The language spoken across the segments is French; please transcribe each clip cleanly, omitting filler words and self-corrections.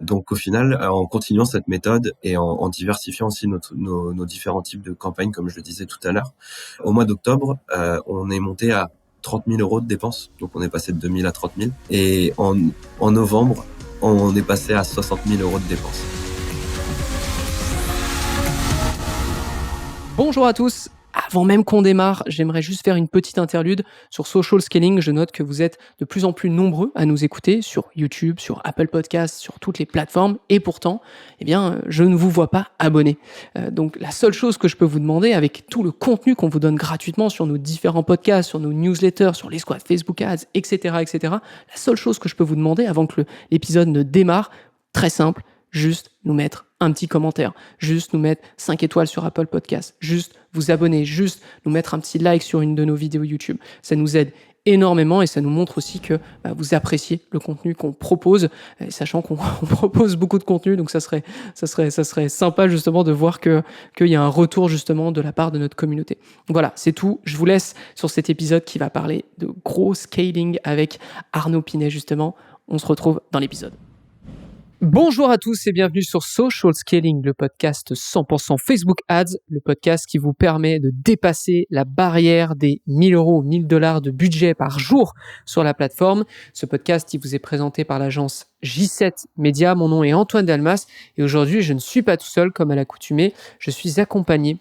Donc au final, en continuant cette méthode et en diversifiant aussi nos différents types de campagnes, comme je le disais tout à l'heure, au mois d'octobre, on est monté à 30 000 euros de dépenses. Donc on est passé de 2 000 à 30 000. Et en novembre, on est passé à 60 000 euros de dépenses. Bonjour à tous. Avant même qu'on démarre, j'aimerais juste faire une petite interlude sur Social Scaling. Je note que vous êtes de plus en plus nombreux à nous écouter sur YouTube, sur Apple Podcasts, sur toutes les plateformes. Et pourtant, je ne vous vois pas abonnés. Donc la seule chose que je peux vous demander, avec tout le contenu qu'on vous donne gratuitement sur nos différents podcasts, sur nos newsletters, sur les squads Facebook Ads, etc., la seule chose que je peux vous demander avant que l'épisode ne démarre, très simple, juste nous mettre un petit commentaire, juste nous mettre 5 étoiles sur Apple Podcasts, juste vous abonner, juste nous mettre un petit like sur une de nos vidéos YouTube. Ça nous aide énormément et ça nous montre aussi que vous appréciez le contenu qu'on propose, sachant qu'on propose beaucoup de contenu, donc ça serait sympa justement de voir qu'il y a un retour justement de la part de notre communauté. Voilà, c'est tout. Je vous laisse sur cet épisode qui va parler de gros scaling avec Arnaud Pinet justement. On se retrouve dans l'épisode. Bonjour à tous et bienvenue sur Social Scaling, le podcast 100% Facebook Ads, le podcast qui vous permet de dépasser la barrière des 1000 euros, 1000 dollars de budget par jour sur la plateforme. Ce podcast, il vous est présenté par l'agence J7 Media. Mon nom est Antoine Dalmas et aujourd'hui, je ne suis pas tout seul comme à l'accoutumée. Je suis accompagné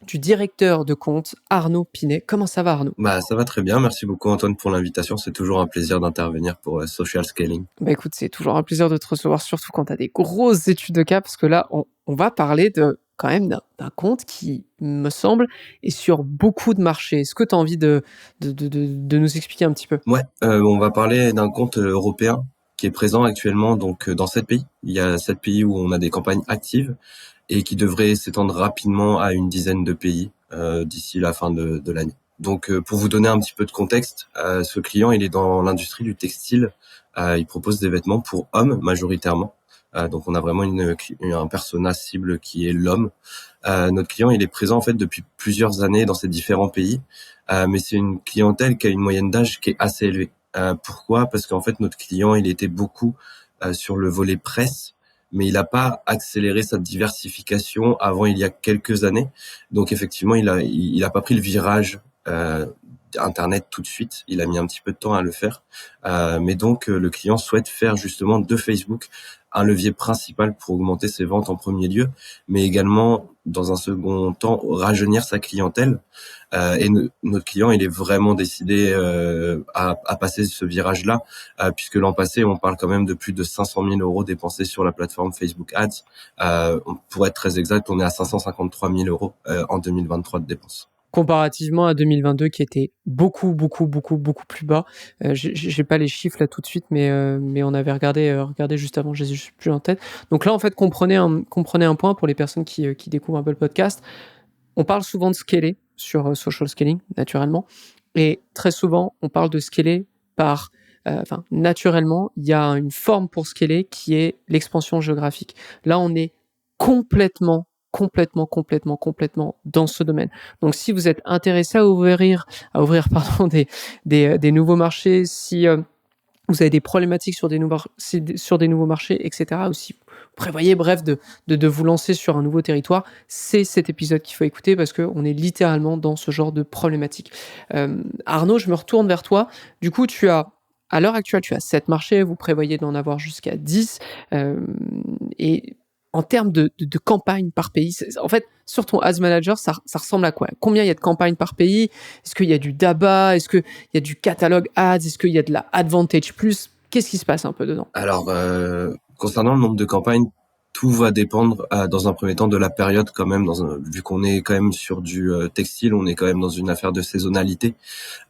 du directeur de compte Arnaud Pinet. Comment ça va, Arnaud ? Ça va très bien. Merci beaucoup, Antoine, pour l'invitation. C'est toujours un plaisir d'intervenir pour Social Scaling. Écoute, c'est toujours un plaisir de te recevoir, surtout quand tu as des grosses études de cas, parce que là, on va parler quand même d'un compte qui, me semble, est sur beaucoup de marchés. Est-ce que tu as envie de nous expliquer un petit peu ? Ouais, on va parler d'un compte européen qui est présent actuellement donc dans 7 pays. Il y a 7 pays où on a des campagnes actives et qui devrait s'étendre rapidement à une dizaine de pays d'ici la fin de l'année. Donc, pour vous donner un petit peu de contexte, ce client, il est dans l'industrie du textile. Il propose des vêtements pour hommes majoritairement. Donc, on a vraiment un persona cible qui est l'homme. Notre client, il est présent en fait depuis plusieurs années dans ces différents pays, mais c'est une clientèle qui a une moyenne d'âge qui est assez élevée. Pourquoi ? Parce qu'en fait, notre client, il était beaucoup sur le volet presse, mais il n'a pas accéléré sa diversification avant il y a quelques années. Donc effectivement, il a pas pris le virage Internet tout de suite. Il a mis un petit peu de temps à le faire. Mais donc, le client souhaite faire justement de Facebook un levier principal pour augmenter ses ventes en premier lieu, mais également, dans un second temps, rajeunir sa clientèle. Et notre client, il est vraiment décidé à passer ce virage-là, puisque l'an passé, on parle quand même de plus de 500 000 euros dépensés sur la plateforme Facebook Ads. Pour être très exact, on est à 553 000 euros en 2023 de dépenses. Comparativement à 2022 qui était beaucoup plus bas. J'ai pas les chiffres là tout de suite, mais on avait regardé juste avant, je les ai juste plus en tête. Donc là, en fait, comprenez un point pour les personnes qui découvrent un peu le podcast. On parle souvent de scaler sur social scaling, naturellement. Et très souvent, on parle de scaler par... naturellement, il y a une forme pour scaler qui est l'expansion géographique. Là, on est complètement dans ce domaine. Donc, si vous êtes intéressé à ouvrir des nouveaux marchés, si vous avez des problématiques sur des nouveaux marchés, etc., ou si vous prévoyez, bref, de vous lancer sur un nouveau territoire, c'est cet épisode qu'il faut écouter parce qu'on est littéralement dans ce genre de problématique. Arnaud, je me retourne vers toi. Du coup, à l'heure actuelle, tu as 7 marchés, vous prévoyez d'en avoir jusqu'à 10, et en termes de campagnes par pays, en fait, sur ton Ads Manager, ça ressemble à quoi ? Combien il y a de campagnes par pays ? Est-ce qu'il y a du DABA ? Est-ce qu'il y a du catalogue Ads ? Est-ce qu'il y a de la Advantage Plus ? Qu'est-ce qui se passe un peu dedans ? Alors, concernant le nombre de campagnes, tout va dépendre dans un premier temps de la période quand même. Vu qu'on est quand même sur du textile, on est quand même dans une affaire de saisonnalité.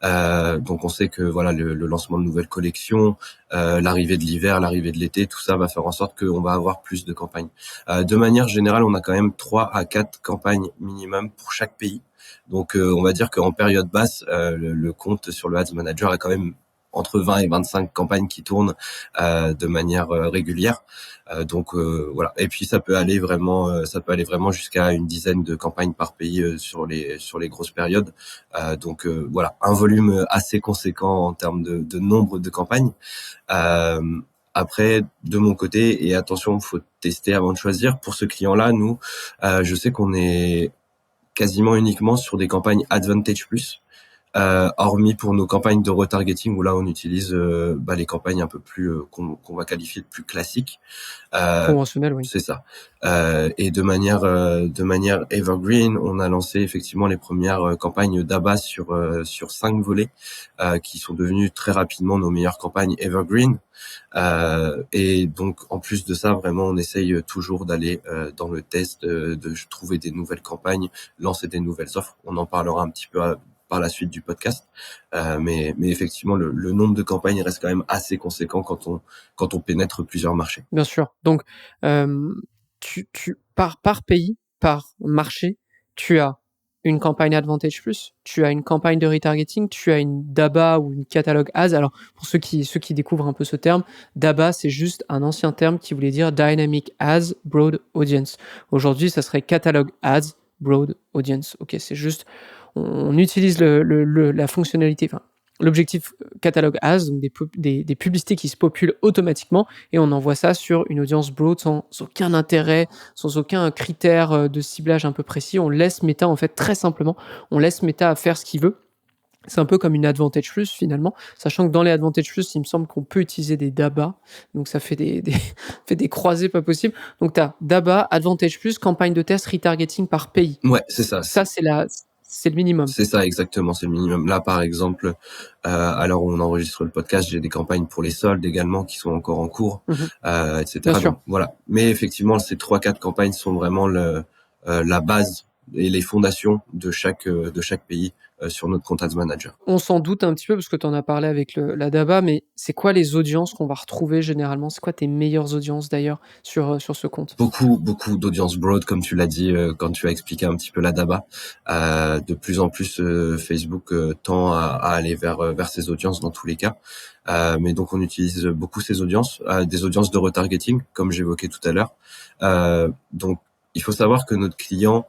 Donc on sait que voilà le lancement de nouvelles collections, l'arrivée de l'hiver, l'arrivée de l'été, tout ça va faire en sorte qu'on va avoir plus de campagnes. De manière générale, on a quand même 3 à 4 campagnes minimum pour chaque pays. Donc on va dire qu'en période basse, le compte sur le Ads Manager a quand même entre 20 et 25 campagnes qui tournent de manière régulière. Donc voilà. Et puis ça peut aller vraiment jusqu'à une dizaine de campagnes par pays sur les grosses périodes. Donc voilà, un volume assez conséquent en termes de nombre de campagnes. Après, de mon côté, et attention, faut tester avant de choisir. Pour ce client-là, nous, je sais qu'on est quasiment uniquement sur des campagnes Advantage Plus. Hormis pour nos campagnes de retargeting où là on utilise les campagnes un peu plus qu'on va qualifier de plus classiques. Conventionnel, oui. C'est ça. Et de manière evergreen, on a lancé effectivement les premières campagnes d'ABA sur 5 volets qui sont devenues très rapidement nos meilleures campagnes evergreen. Et donc en plus de ça, vraiment, on essaye toujours d'aller dans le test, de trouver des nouvelles campagnes, lancer des nouvelles offres. On en parlera un petit peu par la suite du podcast. Mais effectivement, le nombre de campagnes reste quand même assez conséquent quand on pénètre plusieurs marchés. Bien sûr. Donc, par pays, par marché, tu as une campagne Advantage Plus, tu as une campagne de retargeting, tu as une DABA ou une catalogue ads. Alors, pour ceux qui découvrent un peu ce terme, DABA, c'est juste un ancien terme qui voulait dire Dynamic Ads Broad Audience. Aujourd'hui, ça serait catalogue ads Broad Audience. Ok, c'est juste, on utilise la fonctionnalité, enfin, l'objectif catalogue ads, donc des publicités qui se populent automatiquement, et on envoie ça sur une audience broad sans aucun intérêt, sans aucun critère de ciblage un peu précis. On laisse Meta, en fait, très simplement, on laisse Meta faire ce qu'il veut. C'est un peu comme une Advantage Plus finalement, sachant que dans les Advantage Plus, il me semble qu'on peut utiliser des DABA, donc ça fait des croisés pas possibles. Donc tu as DABA, Advantage Plus, campagne de test, retargeting par pays. Ouais, c'est ça. Ça, c'est le minimum. C'est ça, exactement, c'est le minimum. Là, par exemple, à l'heure où on enregistre le podcast, j'ai des campagnes pour les soldes également qui sont encore en cours, etc. Bien sûr. Donc, voilà. Mais effectivement, ces 3-4 campagnes sont vraiment la base et les fondations de chaque pays sur notre Content Manager. On s'en doute un petit peu parce que tu en as parlé avec la DABA, mais c'est quoi les audiences qu'on va retrouver généralement? C'est quoi tes meilleures audiences d'ailleurs sur ce compte? Beaucoup d'audience broad, comme tu l'as dit quand tu as expliqué un petit peu la DABA. De plus en plus, Facebook tend à aller vers ces audiences dans tous les cas. Mais donc on utilise beaucoup ces audiences, des audiences de retargeting, comme j'évoquais tout à l'heure. Donc il faut savoir que notre client,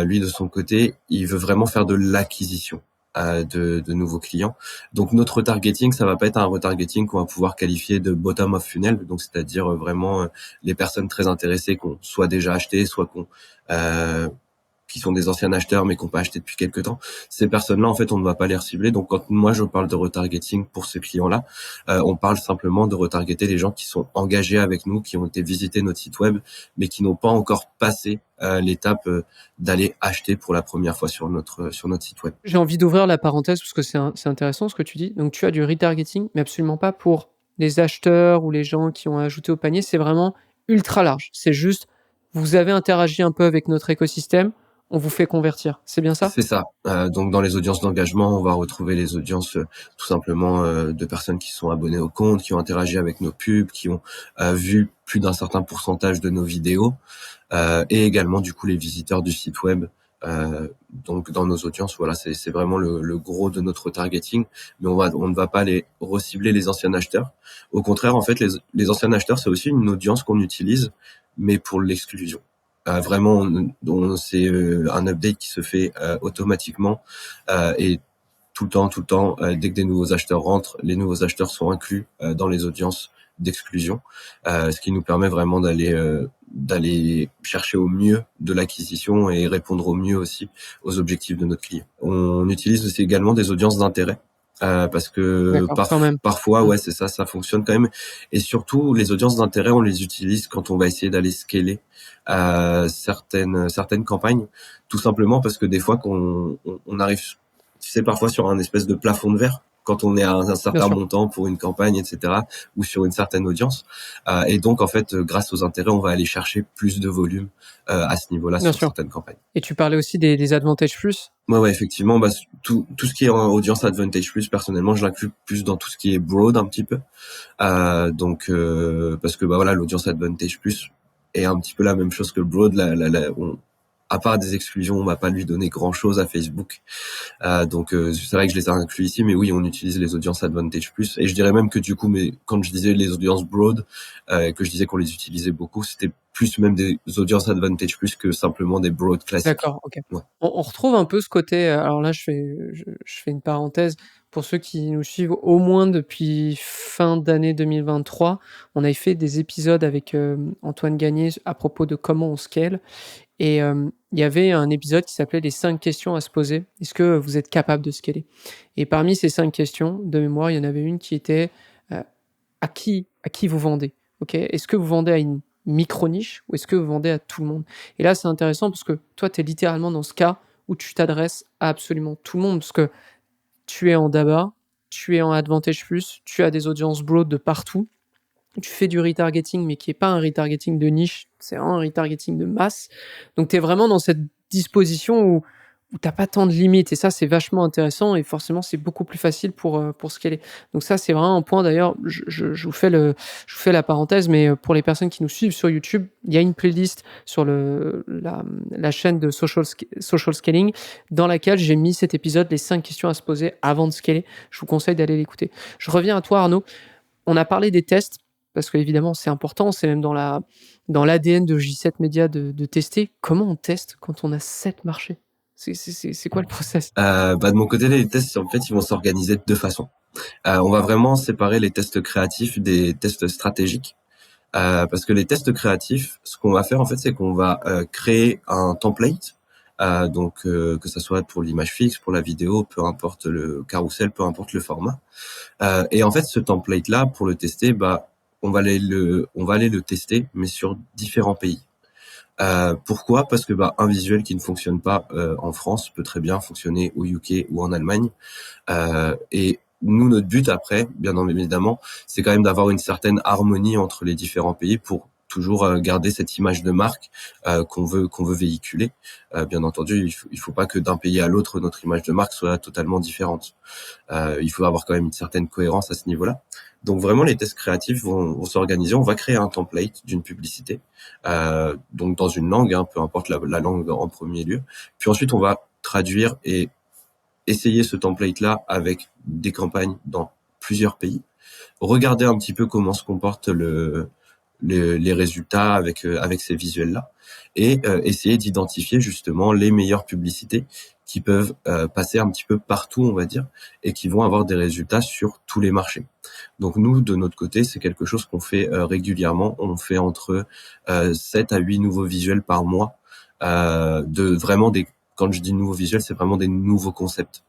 lui de son côté, il veut vraiment faire de l'acquisition de nouveaux clients. Donc notre retargeting, ça va pas être un retargeting qu'on va pouvoir qualifier de bottom of funnel, donc c'est-à-dire vraiment les personnes très intéressées qui ont soit déjà acheté, soit qui sont des anciens acheteurs mais qui n'ont pas acheté depuis quelques temps. Ces personnes-là, en fait, on ne va pas les recibler. Donc, quand moi, je parle de retargeting pour ces clients-là, on parle simplement de retargeter les gens qui sont engagés avec nous, qui ont été visiter notre site web, mais qui n'ont pas encore passé l'étape d'aller acheter pour la première fois sur notre site web. J'ai envie d'ouvrir la parenthèse parce que c'est intéressant ce que tu dis. Donc, tu as du retargeting, mais absolument pas pour les acheteurs ou les gens qui ont ajouté au panier. C'est vraiment ultra large. C'est juste, vous avez interagi un peu avec notre écosystème, on vous fait convertir. C'est bien ça? C'est ça. Donc dans les audiences d'engagement, on va retrouver les audiences tout simplement de personnes qui sont abonnées au compte, qui ont interagi avec nos pubs, qui ont vu plus d'un certain pourcentage de nos vidéos, et également du coup les visiteurs du site web. Donc dans nos audiences, voilà, c'est vraiment le gros de notre targeting, mais on ne va pas aller recibler les anciens acheteurs. Au contraire, en fait, les anciens acheteurs, c'est aussi une audience qu'on utilise, mais pour l'exclusion. Vraiment, c'est un update qui se fait automatiquement et tout le temps, dès que des nouveaux acheteurs rentrent, les nouveaux acheteurs sont inclus dans les audiences d'exclusion, ce qui nous permet vraiment d'aller chercher au mieux de l'acquisition et répondre au mieux aussi aux objectifs de notre client. On utilise aussi également des audiences d'intérêt. Parce que parfois, ouais, c'est ça fonctionne quand même. Et surtout, les audiences d'intérêt, on les utilise quand on va essayer d'aller scaler certaines campagnes, tout simplement parce que des fois qu'on arrive, tu sais, parfois sur un espèce de plafond de verre quand on est à un certain montant pour une campagne, etc., ou sur une certaine audience. Et donc, en fait, grâce aux intérêts, on va aller chercher plus de volume à ce niveau-là sur certaines campagnes. Et tu parlais aussi des Advantage Plus. Ouais, effectivement, tout ce qui est en audience Advantage Plus, personnellement, je l'inclus plus dans tout ce qui est broad un petit peu. Donc, parce que voilà, l'audience Advantage Plus est un petit peu la même chose que le broad. À part des exclusions, on va pas lui donner grand chose à Facebook. Donc c'est vrai que je les ai inclus ici, mais oui, on utilise les audiences Advantage Plus. Et je dirais même que du coup, mais quand je disais les audiences broad, que je disais qu'on les utilisait beaucoup, c'était plus même des audiences Advantage Plus que simplement des broad classiques. D'accord, ok. Ouais. On retrouve un peu ce côté. Alors là, je fais une parenthèse pour ceux qui nous suivent au moins depuis fin d'année 2023, on avait fait des épisodes avec Antoine Gagné à propos de comment on scale. Et il y avait un épisode qui s'appelait les 5 questions à se poser. Est-ce que vous êtes capable de scaler? Et parmi ces 5 questions, de mémoire, il y en avait une qui était à qui vous vendez? Ok. Est-ce que vous vendez à une micro-niche ou est-ce que vous vendez à tout le monde? Et là, c'est intéressant parce que toi, tu es littéralement dans ce cas où tu t'adresses à absolument tout le monde parce que tu es en DABA, tu es en Advantage Plus, tu as des audiences broad de partout, tu fais du retargeting, mais qui n'est pas un retargeting de niche, c'est un retargeting de masse. Donc, tu es vraiment dans cette disposition où tu n'as pas tant de limites. Et ça, c'est vachement intéressant. Et forcément, c'est beaucoup plus facile pour scaler. Donc ça, c'est vraiment un point. D'ailleurs, je vous fais la parenthèse, mais pour les personnes qui nous suivent sur YouTube, il y a une playlist sur la chaîne de Social Scaling dans laquelle j'ai mis cet épisode, les 5 questions à se poser avant de scaler. Je vous conseille d'aller l'écouter. Je reviens à toi, Arnaud. On a parlé des tests, parce qu'évidemment, c'est important, c'est même dans l'ADN de J7 Media de tester. Comment on teste quand on a 7 marchés? C'est quoi le process? De mon côté, les tests, en fait, ils vont s'organiser de deux façons. On va vraiment séparer les tests créatifs des tests stratégiques. Parce que les tests créatifs, ce qu'on va faire, en fait, c'est qu'on va créer un template. Donc, que ça soit pour l'image fixe, pour la vidéo, peu importe le carrousel, peu importe le format. Et en fait, ce template-là, pour le tester, on va aller le tester, mais sur différents pays. Pourquoi? Parce que un visuel qui ne fonctionne pas en France peut très bien fonctionner au UK ou en Allemagne. Et nous, notre but après, bien évidemment, c'est quand même d'avoir une certaine harmonie entre les différents pays pour toujours garder cette image de marque qu'on veut véhiculer. Bien entendu, il faut pas que d'un pays à l'autre notre image de marque soit totalement différente. Il faut avoir quand même une certaine cohérence à ce niveau-là. Donc vraiment, les tests créatifs vont s'organiser. On va créer un template d'une publicité, donc dans une langue, peu importe la langue en premier lieu. Puis ensuite, on va traduire et essayer ce template-là avec des campagnes dans plusieurs pays. Regarder un petit peu comment se comportent les résultats avec ces visuels-là et essayer d'identifier justement les meilleures publicités qui peuvent passer un petit peu partout, on va dire, et qui vont avoir des résultats sur tous les marchés. Donc nous, de notre côté, c'est quelque chose qu'on fait régulièrement. On fait entre 7 à 8 nouveaux visuels par mois, quand je dis nouveaux visuels, c'est vraiment des nouveaux concepts.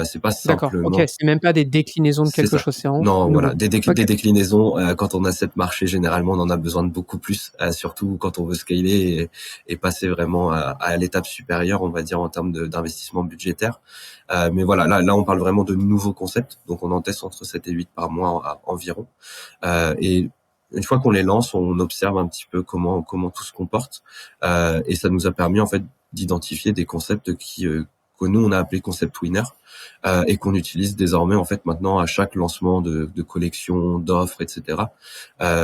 C'est pas D'accord, simplement... ok, c'est même pas des déclinaisons de C'est quelque ça. chose, c'est vraiment Non, nouveau. voilà, des déclinaisons. Quand on a 7 marchés, généralement, on en a besoin de beaucoup plus, surtout quand on veut scaler et passer vraiment à l'étape supérieure, on va dire, en termes d'investissement budgétaire. Mais voilà, là, on parle vraiment de nouveaux concepts. Donc, on en teste entre 7 et 8 par mois environ. Et une fois qu'on les lance, on observe un petit peu comment tout se comporte. Et ça nous a permis, en fait, d'identifier des concepts que nous, on a appelé concept winner. Et qu'on utilise désormais en fait maintenant à chaque lancement de collection, d'offres, etc.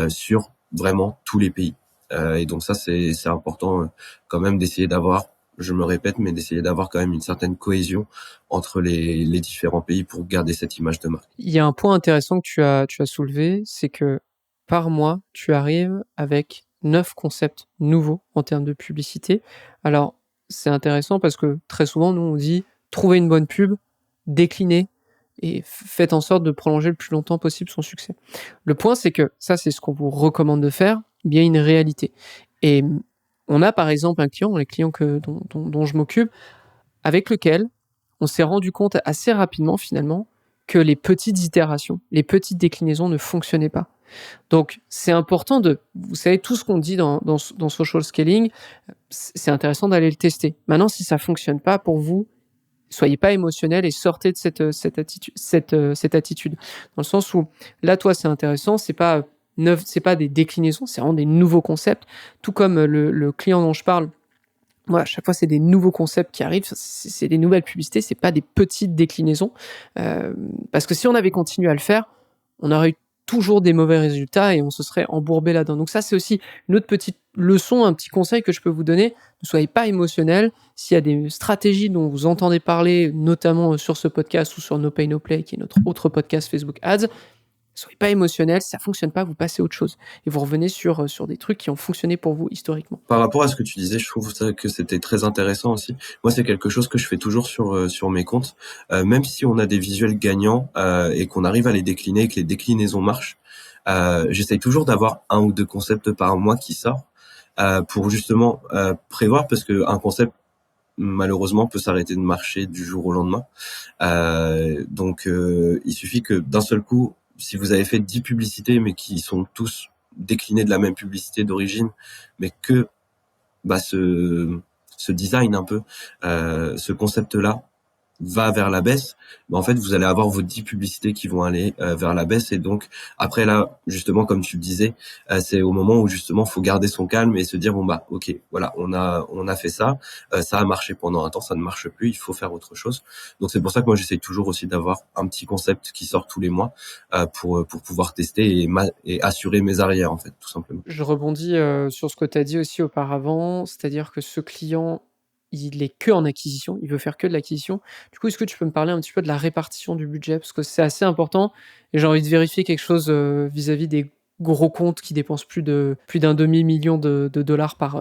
Sur vraiment tous les pays. Et donc ça c'est important quand même d'essayer d'avoir, je me répète, mais d'essayer d'avoir quand même une certaine cohésion entre les différents pays pour garder cette image de marque. Il y a un point intéressant que tu as soulevé, c'est que par mois, tu arrives avec 9 concepts nouveaux en termes de publicité. Alors, c'est intéressant parce que très souvent, nous, on dit trouver une bonne pub, décliner et faites en sorte de prolonger le plus longtemps possible son succès. Le point, c'est que ça, c'est ce qu'on vous recommande de faire, il y a une réalité. Et on a par exemple un client, les clients dont je m'occupe, avec lequel on s'est rendu compte assez rapidement finalement que les petites itérations, les petites déclinaisons ne fonctionnaient pas. Donc, c'est important vous savez, tout ce qu'on dit dans social scaling, c'est intéressant d'aller le tester. Maintenant, si ça fonctionne pas pour vous, soyez pas émotionnel et sortez de cette attitude. Dans le sens où, là, toi, c'est intéressant, c'est pas des déclinaisons, c'est vraiment des nouveaux concepts. Tout comme le client dont je parle, moi, à chaque fois, c'est des nouveaux concepts qui arrivent, c'est des nouvelles publicités, c'est pas des petites déclinaisons. Parce que si on avait continué à le faire, on aurait eu toujours des mauvais résultats et on se serait embourbé là-dedans. Donc ça, c'est aussi une autre petite leçon, un petit conseil que je peux vous donner. Ne soyez pas émotionnel. S'il y a des stratégies dont vous entendez parler, notamment sur ce podcast ou sur No Pay No Play, qui est notre autre podcast Facebook Ads, Soyez pas émotionnel, si ça fonctionne pas, vous passez à autre chose et vous revenez sur des trucs qui ont fonctionné pour vous historiquement. Par rapport à ce que tu disais, je trouve ça que c'était très intéressant aussi. Moi, c'est quelque chose que je fais toujours sur mes comptes. Même si on a des visuels gagnants et qu'on arrive à les décliner et que les déclinaisons marchent, j'essaye toujours d'avoir 1 ou 2 concepts par mois qui sortent pour justement prévoir, parce que un concept malheureusement peut s'arrêter de marcher du jour au lendemain. Donc il suffit que d'un seul coup, si vous avez fait 10 publicités mais qui sont tous déclinés de la même publicité d'origine, mais que ce design un peu, ce concept-là va vers la baisse, en fait, vous allez avoir vos 10 publicités qui vont aller vers la baisse. Et donc, après là, justement, comme tu le disais, c'est au moment où justement, faut garder son calme et se dire, bon bah, ok, voilà, on a fait ça, ça a marché pendant un temps, ça ne marche plus, il faut faire autre chose. Donc, c'est pour ça que moi, j'essaie toujours aussi d'avoir un petit concept qui sort tous les mois pour pouvoir tester et assurer mes arrières, en fait, tout simplement. Je rebondis, sur ce que tu as dit aussi auparavant, c'est-à-dire que ce client, il est que en acquisition, il veut faire que de l'acquisition. Du coup, est-ce que tu peux me parler un petit peu de la répartition du budget? Parce que c'est assez important et j'ai envie de vérifier quelque chose, vis-à-vis des gros comptes qui dépensent plus d'un demi-million de dollars par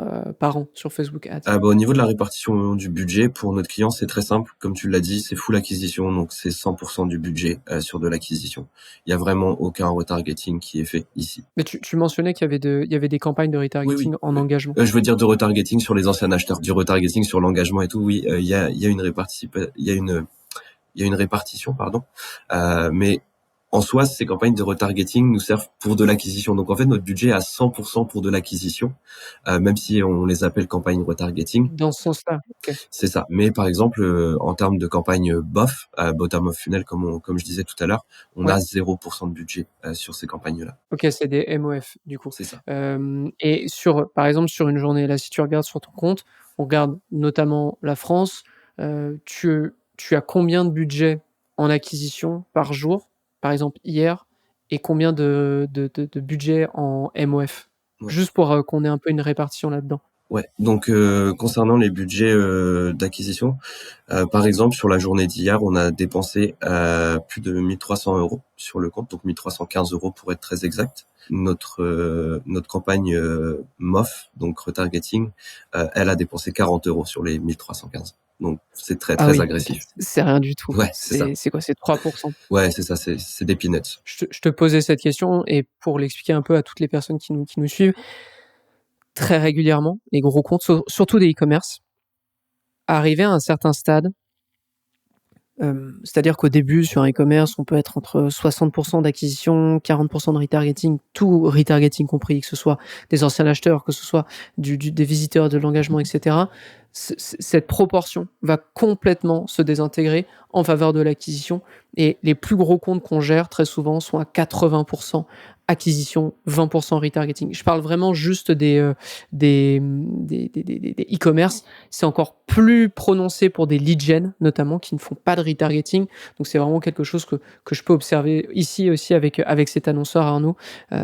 an sur Facebook Ads. Au niveau de la répartition du budget, pour notre client, c'est très simple. Comme tu l'as dit, c'est full acquisition, donc c'est 100% du budget sur de l'acquisition. Il y a vraiment aucun retargeting qui est fait ici. Mais tu mentionnais qu'il y avait des campagnes de Oui, oui. retargeting en engagement. Je veux dire de retargeting sur les anciens acheteurs, du retargeting sur l'engagement et tout. Oui, il y a une répartition, pardon. Mais en soi, ces campagnes de retargeting nous servent pour de l'acquisition. Donc en fait, notre budget est à 100% pour de l'acquisition, même si on les appelle campagnes retargeting. Dans ce sens-là, OK. C'est ça. Mais par exemple, en termes de campagne BOF, bottom of funnel, comme je disais tout à l'heure, on Ouais. a 0% de budget sur ces campagnes-là. OK, c'est des MOF du coup. C'est ça. Et par exemple, sur une journée, là, si tu regardes sur ton compte, on regarde notamment la France, tu as combien de budget en acquisition par jour? Par exemple hier, et combien de budget en MOF? Ouais. Juste pour, qu'on ait un peu une répartition là-dedans. Ouais. Donc concernant les budgets d'acquisition, par exemple sur la journée d'hier, on a dépensé plus de 1 300 € sur le compte, donc 1 315 € pour être très exact. Notre campagne MOF, donc retargeting, elle a dépensé 40 € sur les 1 315. Donc c'est très Ah très oui, OK. agressif. C'est rien du tout. Ouais, c'est ça. C'est quoi? C'est 3%? Ouais, c'est ça, c'est des peanuts. Je te posais cette question et pour l'expliquer un peu à toutes les personnes qui nous suivent, très régulièrement, les gros comptes, surtout des e-commerce, arrivés à un certain stade, c'est-à-dire qu'au début, sur un e-commerce, on peut être entre 60% d'acquisition, 40% de retargeting, tout retargeting compris, que ce soit des anciens acheteurs, que ce soit des visiteurs, de l'engagement, etc. Cette proportion va complètement se désintégrer en faveur de l'acquisition, et les plus gros comptes qu'on gère très souvent sont à 80% acquisition, 20% retargeting. Je parle vraiment juste des e-commerce. C'est encore plus prononcé pour des lead gen, notamment, qui ne font pas de retargeting. Donc c'est vraiment quelque chose que je peux observer ici aussi avec cet annonceur Arnaud.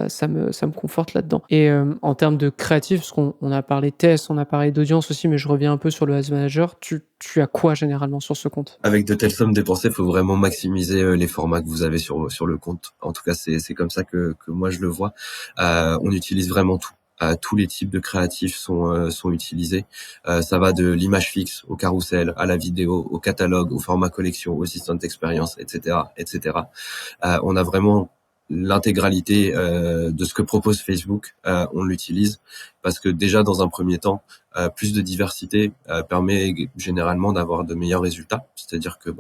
Ça me conforte là-dedans. Et en termes de créatif, parce qu'on a parlé de test, on a parlé d'audience aussi, mais je reviens un peu sur le Ads Manager. Tu as quoi généralement sur ce compte? Avec de telles sommes dépensées, il faut vraiment maximiser les formats que vous avez sur le compte. En tout cas, c'est comme ça que moi je le vois. On utilise vraiment tout. Tous les types de créatifs sont utilisés. Ça va de l'image fixe au carrousel, à la vidéo, au catalogue, au format collection, au assistant d'expérience, etc., etc. On a vraiment l'intégralité de ce que propose Facebook. On l'utilise parce que déjà dans un premier temps, plus de diversité permet généralement d'avoir de meilleurs résultats. C'est-à-dire que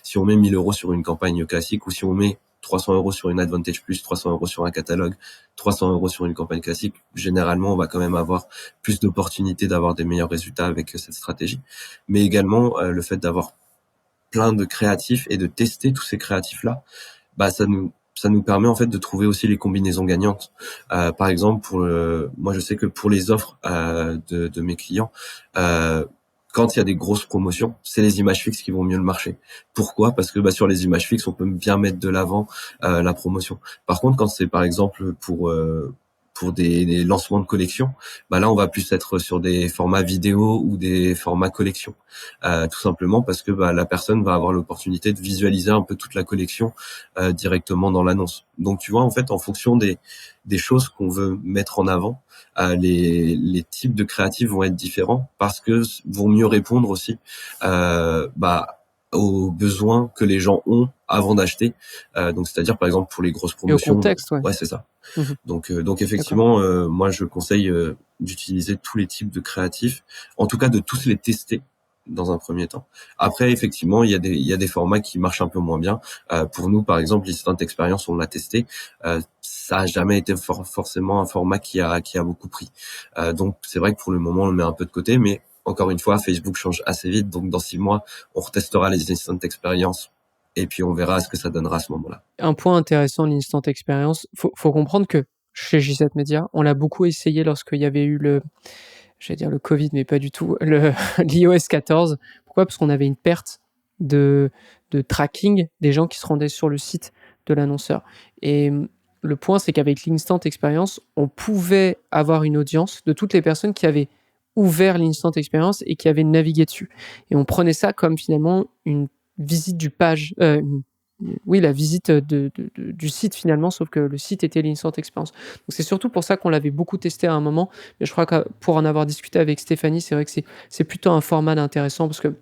si on met 1 000 € sur une campagne classique, ou si on met 300 € sur une Advantage Plus, 300 € sur un catalogue, 300 € sur une campagne classique, généralement on va quand même avoir plus d'opportunités d'avoir des meilleurs résultats avec cette stratégie. Mais également le fait d'avoir plein de créatifs et de tester tous ces créatifs-là, ça nous permet en fait de trouver aussi les combinaisons gagnantes. Par exemple, moi je sais que pour les offres de mes clients, quand il y a des grosses promotions, c'est les images fixes qui vont mieux le marcher. Pourquoi? Parce que sur les images fixes, on peut bien mettre de l'avant la promotion. Par contre, quand c'est par exemple pour pour des lancements de collection, bah là on va plus être sur des formats vidéo ou des formats collection, tout simplement parce que bah la personne va avoir l'opportunité de visualiser un peu toute la collection directement dans l'annonce. Donc tu vois en fait en fonction des choses qu'on veut mettre en avant, les types de créatifs vont être différents parce que vont mieux répondre aussi bah aux besoins que les gens ont avant d'acheter. Donc c'est-à-dire par exemple pour les grosses Et au promotions, contexte, ouais. ouais c'est ça. Mmh. Donc D'accord. effectivement, moi je conseille d'utiliser tous les types de créatifs, en tout cas de tous les tester dans un premier temps. Après effectivement, il y a des formats qui marchent un peu moins bien. Pour nous par exemple, l'Instant Experience, on l'a testé, ça a jamais été forcément un format qui a beaucoup pris. Donc c'est vrai que pour le moment on le met un peu de côté, mais encore une fois, Facebook change assez vite, donc dans 6 mois, on retestera les Instant Experience et puis on verra ce que ça donnera à ce moment-là. Un point intéressant de l'Instant Experience, faut comprendre que chez J7 Media, on l'a beaucoup essayé lorsqu'il y avait eu j'allais dire le Covid, mais pas du tout, l'iOS 14. Pourquoi? Parce qu'on avait une perte de tracking des gens qui se rendaient sur le site de l'annonceur. Et le point, c'est qu'avec l'Instant Experience, on pouvait avoir une audience de toutes les personnes qui avaient ouvert l'Instant Experience et qui avaient navigué dessus. Et on prenait ça comme finalement une visite du page, oui, la visite du site finalement, sauf que le site était l'Instant Experience. Donc c'est surtout pour ça qu'on l'avait beaucoup testé à un moment. Mais je crois que pour en avoir discuté avec Stéphanie, c'est vrai que c'est plutôt un format intéressant parce que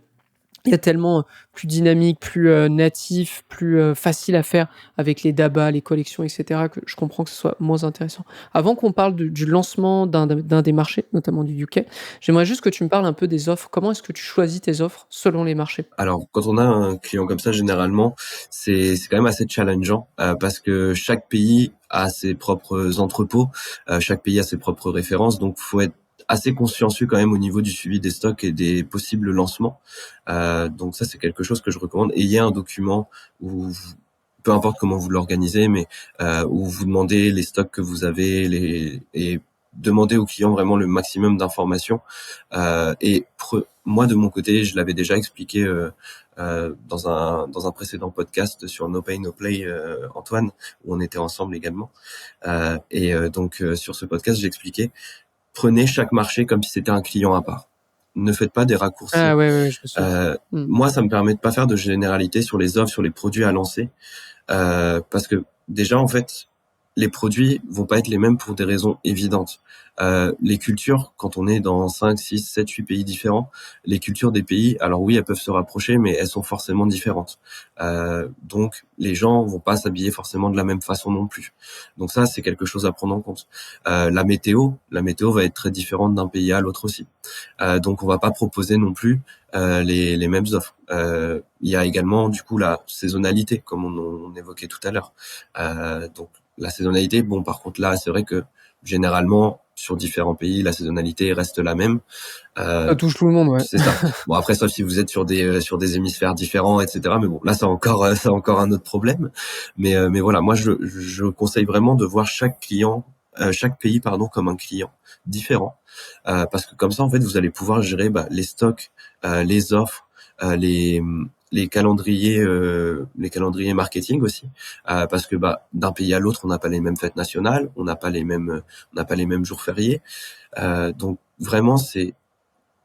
il y a tellement plus dynamique, plus natif, plus facile à faire avec les dabas, les collections, etc., que je comprends que ce soit moins intéressant. Avant qu'on parle du lancement d'un des marchés, notamment du UK, j'aimerais juste que tu me parles un peu des offres. Comment est-ce que tu choisis tes offres selon les marchés? Alors, quand on a un client comme ça, généralement, c'est quand même assez challengeant parce que chaque pays a ses propres entrepôts, chaque pays a ses propres références, donc faut être assez consciencieux quand même au niveau du suivi des stocks et des possibles lancements. Donc ça, c'est quelque chose que je recommande. Et il y a un document où peu importe comment vous l'organisez, mais où vous demandez les stocks que vous avez, et demandez au client vraiment le maximum d'informations. Moi, de mon côté, je l'avais déjà expliqué dans un précédent podcast sur No Pay No Play, Antoine, où on était ensemble également. Donc sur ce podcast, j'expliquais, prenez chaque marché comme si c'était un client à part. Ne faites pas des raccourcis. Ah ouais, ouais, ouais, je me souviens. Moi, ça me permet de pas faire de généralité sur les offres, sur les produits à lancer, parce que déjà, en fait, les produits vont pas être les mêmes pour des raisons évidentes. Les cultures, quand on est dans 5, 6, 7, 8 pays différents, les cultures des pays, alors oui, elles peuvent se rapprocher, mais elles sont forcément différentes. Donc, les gens vont pas s'habiller forcément de la même façon non plus. Donc ça, c'est quelque chose à prendre en compte. La météo va être très différente d'un pays à l'autre aussi. Donc, on va pas proposer non plus les mêmes offres. Il y a également du coup la saisonnalité, comme on évoquait tout à l'heure. Donc la saisonnalité, bon par contre là, c'est vrai que généralement sur différents pays, la saisonnalité reste la même. Ça touche tout le monde, ouais. C'est ça. Bon après, sauf si vous êtes sur des hémisphères différents, etc. Mais bon, là c'est encore un autre problème. Mais voilà, moi je conseille vraiment de voir chaque pays comme un client différent, parce que comme ça en fait vous allez pouvoir gérer les stocks, les offres, les calendriers marketing aussi, parce que d'un pays à l'autre on n'a pas les mêmes fêtes nationales, on n'a pas les mêmes jours fériés. Donc vraiment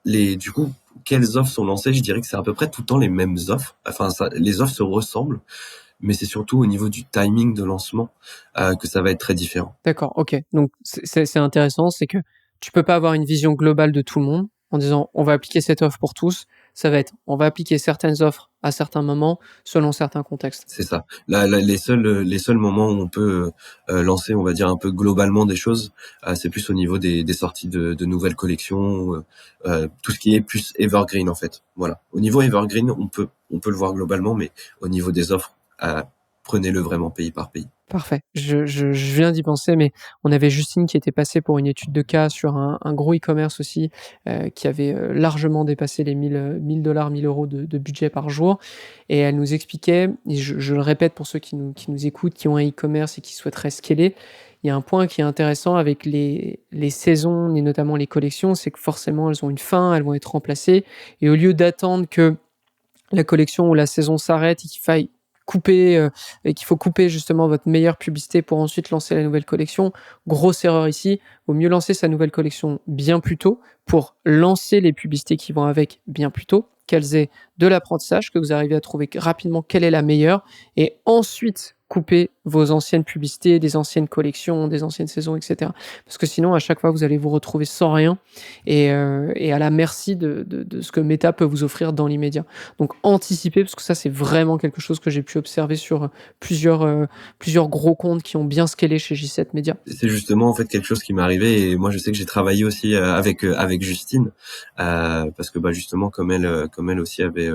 du coup, quelles offres sont lancées? Je dirais que c'est à peu près tout le temps les mêmes offres. Enfin, les offres se ressemblent, mais c'est surtout au niveau du timing de lancement que ça va être très différent. D'accord, OK. Donc c'est intéressant, c'est que tu peux pas avoir une vision globale de tout le monde en disant: «On va appliquer cette offre pour tous». Ça va être: «On va appliquer certaines offres à certains moments, selon certains contextes». C'est ça. Là, les seuls moments où on peut lancer, on va dire un peu globalement des choses, c'est plus au niveau des sorties de nouvelles collections, tout ce qui est plus evergreen en fait. Voilà. Au niveau evergreen, on peut le voir globalement, mais au niveau des offres, prenez-le vraiment pays par pays. Parfait. Je viens d'y penser, mais on avait Justine qui était passée pour une étude de cas sur un gros e-commerce aussi, qui avait, largement dépassé les 1 000 $, 1 000 € de budget par jour, et elle nous expliquait, et je le répète pour ceux qui nous écoutent, qui ont un e-commerce et qui souhaiteraient scaler, il y a un point qui est intéressant avec les saisons et notamment les collections, c'est que forcément elles ont une fin, elles vont être remplacées, et au lieu d'attendre que la collection ou la saison s'arrête et qu'il faille et qu'il faut couper justement votre meilleure publicité pour ensuite lancer la nouvelle collection. Grosse erreur ici. Vaut mieux lancer sa nouvelle collection bien plus tôt pour lancer les publicités qui vont avec bien plus tôt, qu'elles aient de l'apprentissage, que vous arrivez à trouver rapidement quelle est la meilleure, et ensuite couper vos anciennes publicités, des anciennes collections, des anciennes saisons, etc. Parce que sinon, à chaque fois, vous allez vous retrouver sans rien et à la merci de ce que Meta peut vous offrir dans l'immédiat. Donc, anticipez, parce que ça, c'est vraiment quelque chose que j'ai pu observer sur plusieurs gros comptes qui ont bien scalé chez J7 Media. C'est justement en fait quelque chose qui m'est arrivé, et moi je sais que j'ai travaillé aussi avec Justine, parce que justement comme elle aussi avait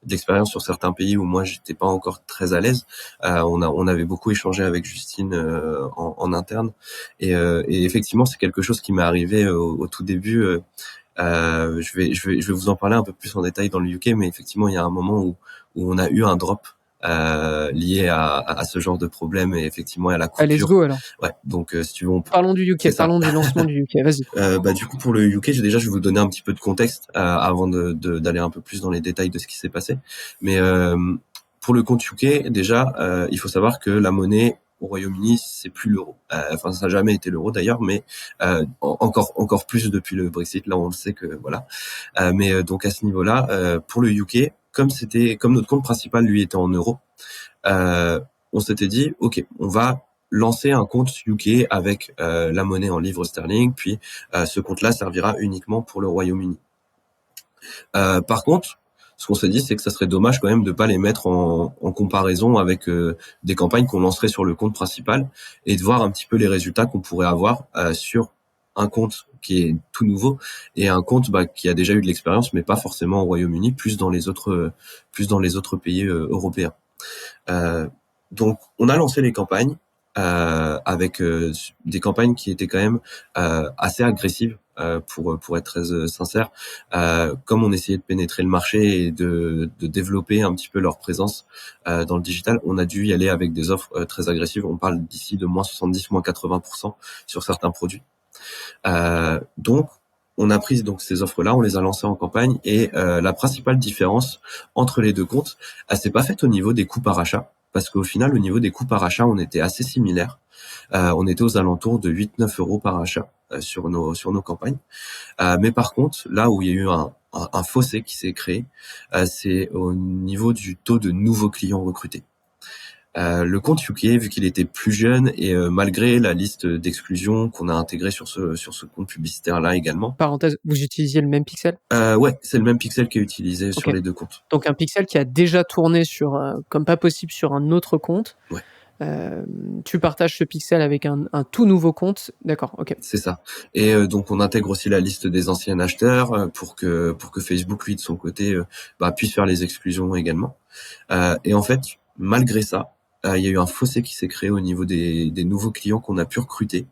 d'expérience sur certains pays où moi j'étais pas encore très à l'aise. On avait beaucoup échangé avec Justine en interne, et effectivement c'est quelque chose qui m'est arrivé au tout début. Je vais vous en parler un peu plus en détail dans le UK, mais effectivement il y a un moment où on a eu un drop lié à ce genre de problème, et effectivement à la Let's coupure. go alors. Ouais, donc si tu veux, Parlons du UK, parlons du lancement du UK, vas-y. du coup pour le UK, je vais vous donner un petit peu de contexte avant d'aller un peu plus dans les détails de ce qui s'est passé. Mais pour le compte UK, déjà, il faut savoir que la monnaie au Royaume-Uni, c'est plus l'euro. Enfin, ça n'a jamais été l'euro d'ailleurs, mais encore plus depuis le Brexit. Là, on le sait que voilà. Mais donc à ce niveau-là, pour le UK, comme notre compte principal lui était en euros, on s'était dit, ok, on va lancer un compte UK avec la monnaie en livres sterling, puis ce compte-là servira uniquement pour le Royaume-Uni. Par contre, ce qu'on s'est dit, c'est que ça serait dommage quand même de pas les mettre en comparaison avec des campagnes qu'on lancerait sur le compte principal, et de voir un petit peu les résultats qu'on pourrait avoir sur un compte qui est tout nouveau et un compte qui a déjà eu de l'expérience, mais pas forcément au Royaume-Uni, plus dans les autres pays européens. Donc, on a lancé les campagnes avec des campagnes qui étaient quand même assez agressives. Pour être très sincère, comme on essayait de pénétrer le marché et de développer un petit peu leur présence dans le digital, on a dû y aller avec des offres très agressives. On parle d'ici de moins 70, moins 80% sur certains produits. Donc, on a pris donc ces offres-là, on les a lancées en campagne, et la principale différence entre les deux comptes, elle s'est pas faite au niveau des coûts par achat, parce qu'au final, au niveau des coûts par achat, on était assez similaires. On était aux alentours de 8-9 euros par achat sur nos campagnes. Mais par contre, là où il y a eu un fossé qui s'est créé, c'est au niveau du taux de nouveaux clients recrutés. Le compte UK, vu qu'il était plus jeune, et malgré la liste d'exclusion qu'on a intégrée sur ce compte publicitaire-là également. Parenthèse, vous utilisiez le même pixel ? Ouais, c'est le même pixel qui est utilisé sur les deux comptes. Donc un pixel qui a déjà tourné comme pas possible sur un autre compte. Ouais. Tu partages ce pixel avec un tout nouveau compte, d'accord, ok. C'est ça. Et donc on intègre aussi la liste des anciens acheteurs pour que Facebook, lui, de son côté, puisse faire les exclusions également. Et en fait, malgré ça, il y a eu un fossé qui s'est créé au niveau des nouveaux clients qu'on a pu recruter.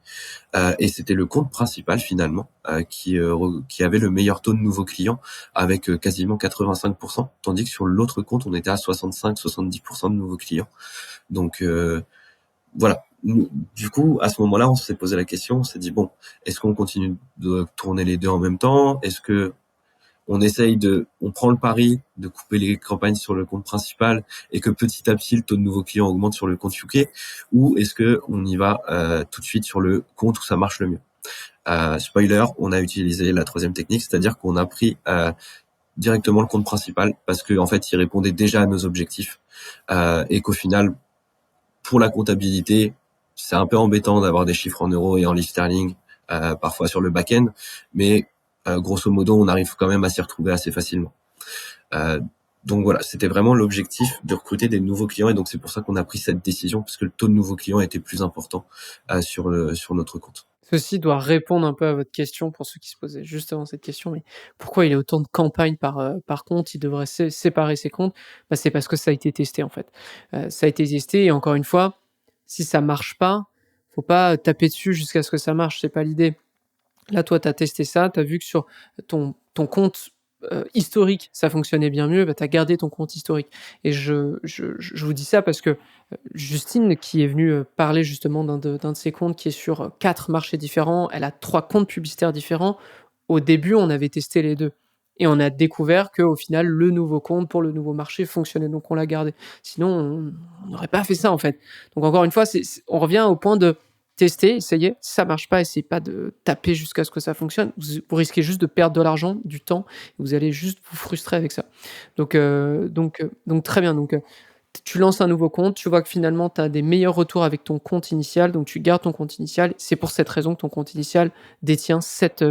Et c'était le compte principal finalement qui avait le meilleur taux de nouveaux clients, avec quasiment 85%, tandis que sur l'autre compte, on était à 65-70% de nouveaux clients. Donc voilà. Du coup, à ce moment-là, on s'est posé la question, on s'est dit, bon, est-ce qu'on continue de tourner les deux en même temps? Est-ce que on prend le pari de couper les campagnes sur le compte principal et que petit à petit le taux de nouveaux clients augmente sur le compte UK, ou est-ce que on y va tout de suite sur le compte où ça marche le mieux? Spoiler, on a utilisé la troisième technique, c'est-à-dire qu'on a pris directement le compte principal, parce que en fait, il répondait déjà à nos objectifs, et qu'au final, pour la comptabilité, c'est un peu embêtant d'avoir des chiffres en euros et en livres sterling parfois sur le back-end, mais grosso modo, on arrive quand même à s'y retrouver assez facilement. Donc voilà, c'était vraiment l'objectif de recruter des nouveaux clients, et donc c'est pour ça qu'on a pris cette décision, parce que le taux de nouveaux clients était plus important sur notre compte. Ceci doit répondre un peu à votre question, pour ceux qui se posaient justement cette question, mais pourquoi il y a autant de campagnes par compte? Il devrait séparer ses comptes. C'est parce que ça a été testé en fait. Ça a été testé, et encore une fois, si ça marche pas, faut pas taper dessus jusqu'à ce que ça marche, c'est pas l'idée. Là, toi, tu as testé ça, tu as vu que sur ton compte historique, ça fonctionnait bien mieux, tu as gardé ton compte historique. Et je vous dis ça parce que Justine, qui est venue parler justement d'un de ses comptes qui est sur 4 marchés différents, elle a 3 comptes publicitaires différents. Au début, on avait testé les deux. et on a découvert qu'au final, le nouveau compte pour le nouveau marché fonctionnait, donc on l'a gardé. Sinon, on n'aurait pas fait ça, en fait. Donc encore une fois, on revient au point de tester, essayer. Si ça marche pas, essayez pas de taper jusqu'à ce que ça fonctionne. Vous risquez juste de perdre de l'argent, du temps, et vous allez juste vous frustrer avec ça. Donc très bien. Donc, tu lances un nouveau compte, tu vois que finalement tu as des meilleurs retours avec ton compte initial, donc tu gardes ton compte initial. C'est pour cette raison que ton compte initial détient 7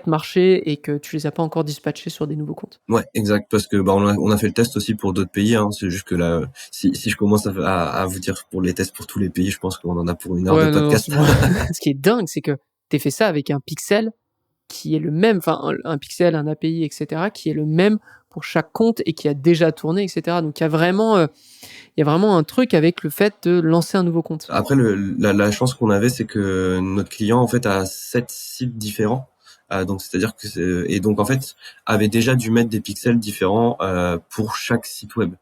marchés et que tu les as pas encore dispatchés sur des nouveaux comptes. Ouais, exact, parce que on a fait le test aussi pour d'autres pays. Hein, c'est juste que là, si je commence à vous dire pour les tests pour tous les pays, je pense qu'on en a pour une heure de Ouais, non, non, c'est podcast. bon. Ce qui est dingue, c'est que tu fait ça avec un pixel qui est le même, enfin un pixel, un API, et cetera, qui est le même pour chaque compte et qui a déjà tourné, et cetera. Donc il y a vraiment un truc avec le fait de lancer un nouveau compte. Après, la chance qu'on avait, c'est que notre client en fait a 7 sites différents. Donc c'est-à-dire que et donc en fait avait déjà dû mettre des pixels différents pour chaque site web.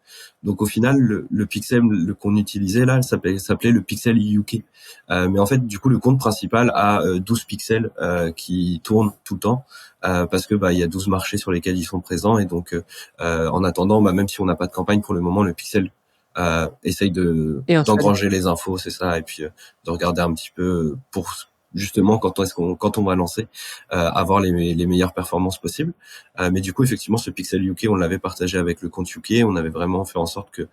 Donc au final le pixel qu'on utilisait là s'appelait le pixel UK. Mais en fait du coup le compte principal a 12 pixels qui tournent tout le temps parce que il y a 12 marchés sur lesquels ils sont présents et donc en attendant même si on n'a pas de campagne pour le moment le pixel essaye Et un seul. d'engranger les infos, c'est ça, et puis de regarder un petit peu pour justement quand on va lancer, avoir les meilleures performances possibles. Mais du coup, effectivement, ce Pixel UK, on l'avait partagé avec le compte UK. On avait vraiment fait en sorte que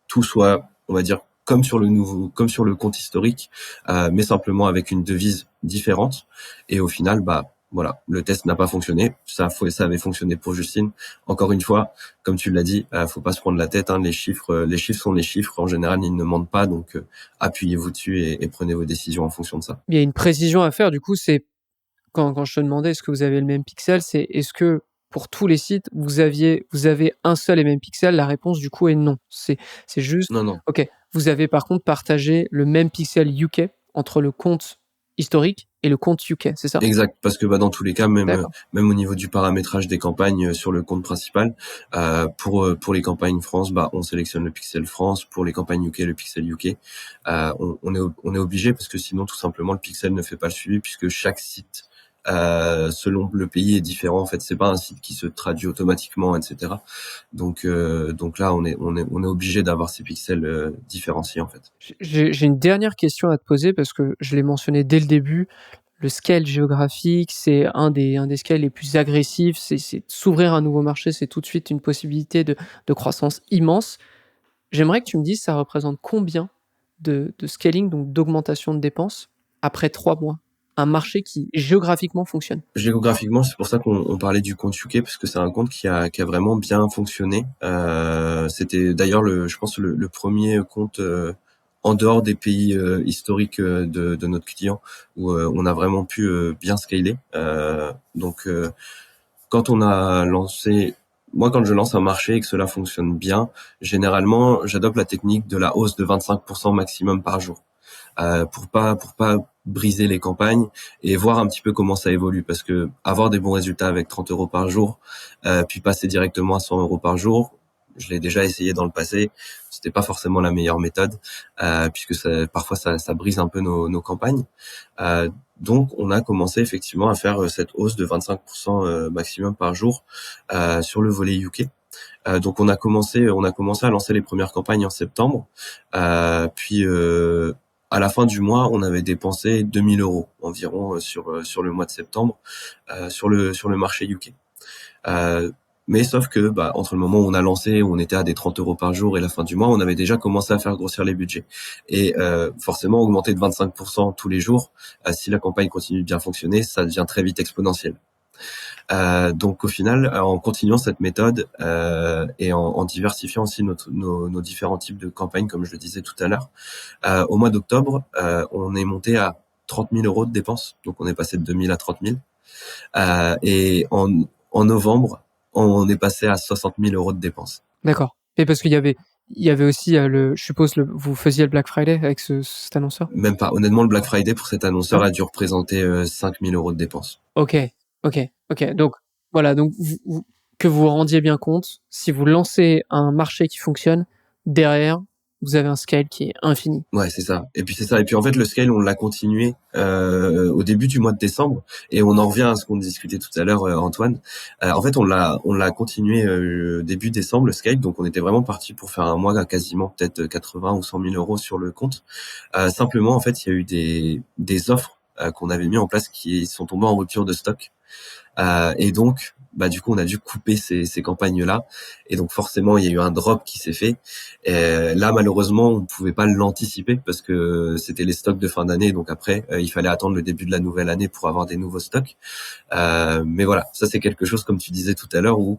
tout soit, on va dire, comme sur le compte historique, mais simplement avec une devise différente. Et au final, voilà, le test n'a pas fonctionné. Ça avait fonctionné pour Justine. Encore une fois, comme tu l'as dit, faut pas se prendre la tête. Hein, les chiffres sont les chiffres. En général, ils ne mentent pas. Donc, appuyez-vous dessus et prenez vos décisions en fonction de ça. Il y a une précision à faire, du coup, c'est quand je te demandais est-ce que vous avez le même pixel, c'est est-ce que pour tous les sites, vous avez un seul et même pixel? La réponse, du coup, est non. C'est juste Non, non. OK. Vous avez par contre partagé le même pixel UK entre le compte historique et le compte UK, c'est ça? Exact, parce que dans tous les cas, D'accord. même au niveau du paramétrage des campagnes sur le compte principal, pour les campagnes France, on sélectionne le pixel France. Pour les campagnes UK, le pixel UK. On est obligé parce que sinon, tout simplement, le pixel ne fait pas le suivi puisque chaque site, selon le pays, est différent. En fait, c'est pas un site qui se traduit automatiquement, etc. Donc là, on est obligé d'avoir ces pixels différenciés en fait. J'ai une dernière question à te poser parce que je l'ai mentionné dès le début. Le scale géographique, c'est un des scales les plus agressifs. C'est s'ouvrir à un nouveau marché, c'est tout de suite une possibilité de croissance immense. J'aimerais que tu me dises, ça représente combien de scaling, donc d'augmentation de dépenses, après 3 mois? Un marché qui géographiquement fonctionne. Géographiquement, c'est pour ça qu'on parlait du compte UK parce que c'est un compte qui a vraiment bien fonctionné. C'était d'ailleurs je pense le premier compte en dehors des pays historiques de notre client où on a vraiment pu bien scaler. Donc quand on a lancé moi, quand je lance un marché et que cela fonctionne bien, généralement, j'adopte la technique de la hausse de 25% maximum par jour. Pour pas briser les campagnes et voir un petit peu comment ça évolue parce que avoir des bons résultats avec 30 euros par jour puis passer directement à 100 euros par jour, je l'ai déjà essayé dans le passé, c'était pas forcément la meilleure méthode puisque parfois ça brise un peu nos campagnes. Donc on a commencé effectivement à faire cette hausse de 25% maximum par jour sur le volet UK. Donc on a commencé à lancer les premières campagnes en septembre. Puis à la fin du mois, on avait dépensé 2000 euros environ sur le mois de septembre sur le marché UK. Mais sauf que entre le moment où on a lancé, où on était à des 30 euros par jour et la fin du mois, on avait déjà commencé à faire grossir les budgets. Et forcément, augmenter de 25% tous les jours, si la campagne continue de bien fonctionner, ça devient très vite exponentiel. Donc au final, en continuant cette méthode et en diversifiant aussi nos différents types de campagnes, comme je le disais tout à l'heure, au mois d'octobre, on est monté à 30 000 euros de dépenses. Donc on est passé de 2 000 à 30 000. Et en novembre, on est passé à 60 000 euros de dépenses. D'accord. Et parce qu'il y avait aussi, je suppose, vous faisiez le Black Friday avec cet annonceur? Même pas. Honnêtement, le Black Friday pour cet annonceur Ah, a dû représenter 5 000 euros de dépenses. OK, OK. Donc voilà, donc que vous vous rendiez bien compte, si vous lancez un marché qui fonctionne, derrière, vous avez un scale qui est infini. Ouais, c'est ça. Et puis c'est ça. Et puis en fait, le scale, on l'a continué au début du mois de décembre, et on en revient à ce qu'on discutait tout à l'heure, Antoine. En fait, on l'a continué début décembre le scale. Donc on était vraiment parti pour faire un mois à quasiment peut-être 80 ou 100 000 euros sur le compte. Simplement, en fait, il y a eu des offres qu'on avait mis en place qui sont tombées en rupture de stock. Et donc, du coup, on a dû couper ces campagnes-là. Et donc, forcément, il y a eu un drop qui s'est fait. Et là, malheureusement, on ne pouvait pas l'anticiper parce que c'était les stocks de fin d'année. Donc après, il fallait attendre le début de la nouvelle année pour avoir des nouveaux stocks. Mais voilà, ça c'est quelque chose, comme tu disais tout à l'heure, où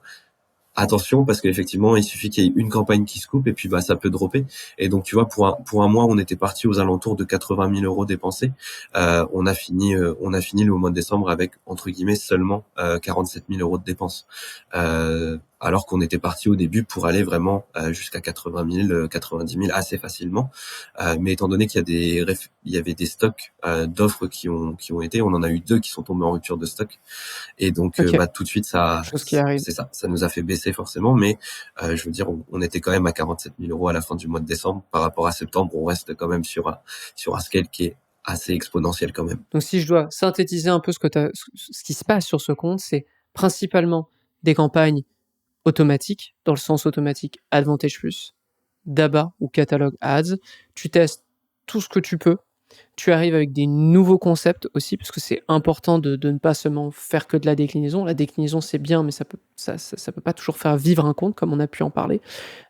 attention, parce qu'effectivement, il suffit qu'il y ait une campagne qui se coupe et puis ça peut dropper. Et donc, tu vois, pour un mois, on était parti aux alentours de 80 000 euros dépensés. On a fini le mois de décembre avec, entre guillemets, seulement 47 000 euros de dépenses. Alors qu'on était parti au début pour aller vraiment jusqu'à 80 000, 90 000 assez facilement. Mais étant donné qu'il y avait des stocks d'offres qui ont été, on en a eu 2 qui sont tombés en rupture de stock. Et donc, Ok, tout de suite, ça, chose qui arrive. c'est ça, ça nous a fait baisser forcément. Mais je veux dire, on était quand même à 47 000 euros à la fin du mois de décembre. Par rapport à septembre, on reste quand même sur un scale qui est assez exponentiel quand même. Donc si je dois synthétiser un peu ce qui se passe sur ce compte, c'est principalement des campagnes automatiques, dans le sens automatique Advantage Plus, DABA ou Catalog Ads. Tu testes tout ce que tu peux. Tu arrives avec des nouveaux concepts aussi, parce que c'est important de ne pas seulement faire que de la déclinaison. La déclinaison, c'est bien, mais ça peut pas toujours faire vivre un compte, comme on a pu en parler.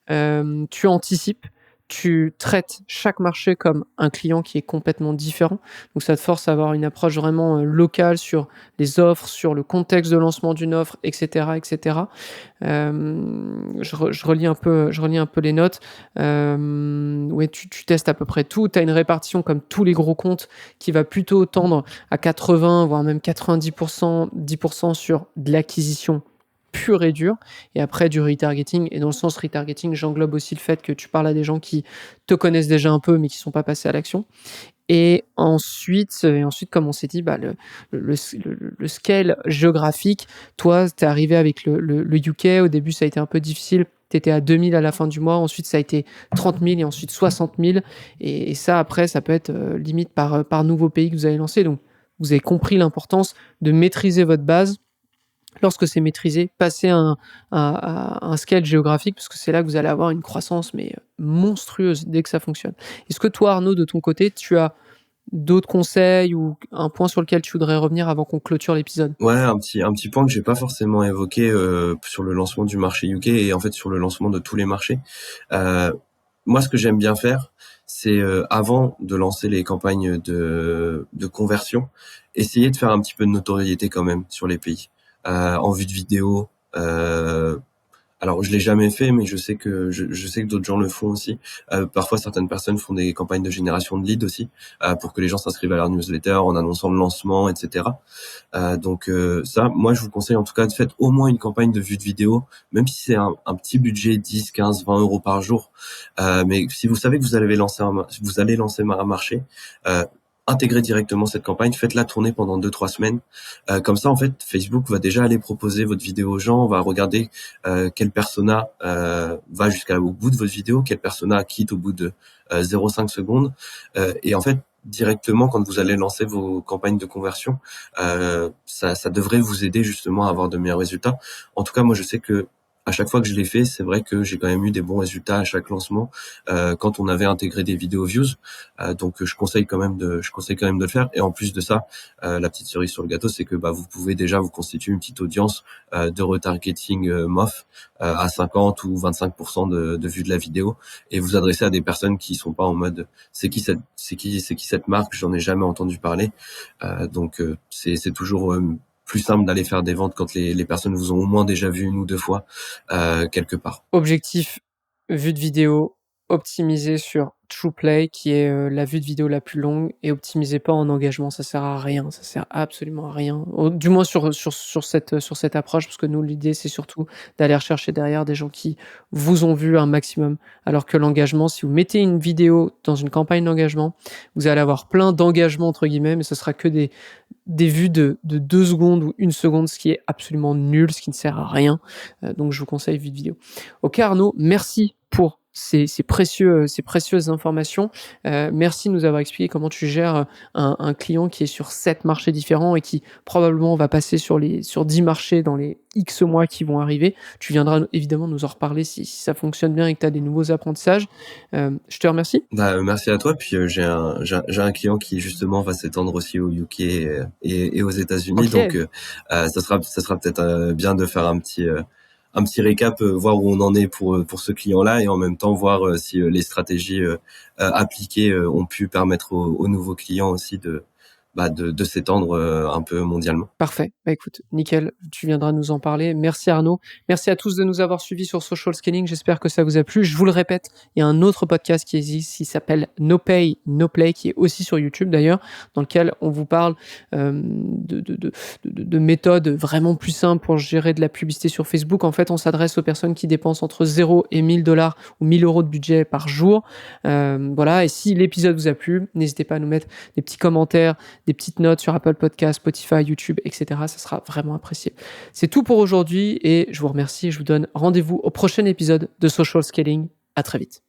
Tu anticipes, tu traites chaque marché comme un client qui est complètement différent. Donc ça te force à avoir une approche vraiment locale sur les offres, sur le contexte de lancement d'une offre, etc., etc. Je relis un peu les notes. Ouais, tu testes à peu près tout. Tu as une répartition comme tous les gros comptes qui va plutôt tendre à 80, voire même 90%, 10% sur de l'acquisition pure et dure, et après du retargeting. Et dans le sens retargeting, j'englobe aussi le fait que tu parles à des gens qui te connaissent déjà un peu mais qui sont pas passés à l'action. Et ensuite, comme on s'est dit, le scale géographique, toi, tu es arrivé avec le UK. Au début, ça a été un peu difficile. Tu étais à 2000 à la fin du mois. Ensuite, ça a été 30 000 et ensuite 60 000. Et ça, après, ça peut être limite par nouveau pays que vous avez lancé. Donc, vous avez compris l'importance de maîtriser votre base. Lorsque c'est maîtrisé, passer à un scale géographique, parce que c'est là que vous allez avoir une croissance mais monstrueuse dès que ça fonctionne. Est-ce que toi, Arnaud, de ton côté, tu as d'autres conseils ou un point sur lequel tu voudrais revenir avant qu'on clôture l'épisode? Ouais, un petit point que j'ai pas forcément évoqué sur le lancement du marché UK et en fait sur le lancement de tous les marchés. Moi, ce que j'aime bien faire, c'est avant de lancer les campagnes de conversion, essayer de faire un petit peu de notoriété quand même sur les pays, en vue de vidéo. Alors, je l'ai jamais fait, mais je sais que d'autres gens le font aussi. Parfois, certaines personnes font des campagnes de génération de leads aussi, pour que les gens s'inscrivent à leur newsletter en annonçant le lancement, etc. Donc ça, moi, je vous conseille en tout cas de faire au moins une campagne de vue de vidéo, même si c'est un petit budget, 10, 15, 20 euros par jour. Mais si vous savez que vous allez lancer un marché, intégrez directement cette campagne, faites-la tourner pendant 2-3 semaines. Comme ça, en fait, Facebook va déjà aller proposer votre vidéo aux gens, va regarder quel persona va jusqu'au bout de votre vidéo, quel persona quitte au bout de 0,5 secondes. Et en fait, directement, quand vous allez lancer vos campagnes de conversion, ça devrait vous aider justement à avoir de meilleurs résultats. En tout cas, moi, je sais que à chaque fois que je l'ai fait, c'est vrai que j'ai quand même eu des bons résultats à chaque lancement quand on avait intégré des vidéos views. Donc je conseille quand même de le faire. Et en plus de ça, la petite cerise sur le gâteau, c'est que vous pouvez déjà vous constituer une petite audience de retargeting MOF à 50 ou 25% de vues de la vidéo et vous adresser à des personnes qui sont pas en mode c'est qui cette marque, j'en ai jamais entendu parler. Donc c'est toujours plus simple d'aller faire des ventes quand les personnes vous ont au moins déjà vu 1 ou 2 fois quelque part. Objectif, vue de vidéo, optimisé sur TruePlay, qui est la vue de vidéo la plus longue, et optimisez pas en engagement, ça sert à rien, ça sert absolument à rien. Du moins sur cette approche, parce que nous, l'idée, c'est surtout d'aller rechercher derrière des gens qui vous ont vu un maximum. Alors que l'engagement, si vous mettez une vidéo dans une campagne d'engagement, vous allez avoir plein d'engagements, entre guillemets, mais ce sera que des vues de 2 secondes ou 1 seconde, ce qui est absolument nul, ce qui ne sert à rien. Donc je vous conseille vue de vidéo. Ok Arnaud, merci pour ces précieuses informations. Merci de nous avoir expliqué comment tu gères un client qui est sur 7 marchés différents et qui probablement va passer sur 10 marchés dans les X mois qui vont arriver. Tu viendras évidemment nous en reparler si ça fonctionne bien et que tu as des nouveaux apprentissages. Je te remercie. Bah, merci à toi. Puis j'ai un client qui justement va s'étendre aussi au UK et aux États-Unis. OK. Donc ça sera peut-être bien de faire un petit récap, voir où on en est pour ce client-là et en même temps voir si les stratégies appliquées ont pu permettre aux nouveaux clients aussi de s'étendre un peu mondialement. Parfait. Bah, écoute, nickel, tu viendras nous en parler. Merci Arnaud. Merci à tous de nous avoir suivis sur Social Scaling. J'espère que ça vous a plu. Je vous le répète, il y a un autre podcast qui existe, qui s'appelle No Pay, No Play, qui est aussi sur YouTube d'ailleurs, dans lequel on vous parle de méthodes vraiment plus simples pour gérer de la publicité sur Facebook. En fait, on s'adresse aux personnes qui dépensent entre 0 et 1000 $ ou 1000 € de budget par jour. Voilà. Et si l'épisode vous a plu, n'hésitez pas à nous mettre des petits commentaires, des petites notes sur Apple Podcasts, Spotify, YouTube, etc. Ça sera vraiment apprécié. C'est tout pour aujourd'hui et je vous remercie et je vous donne rendez-vous au prochain épisode de Social Scaling. À très vite.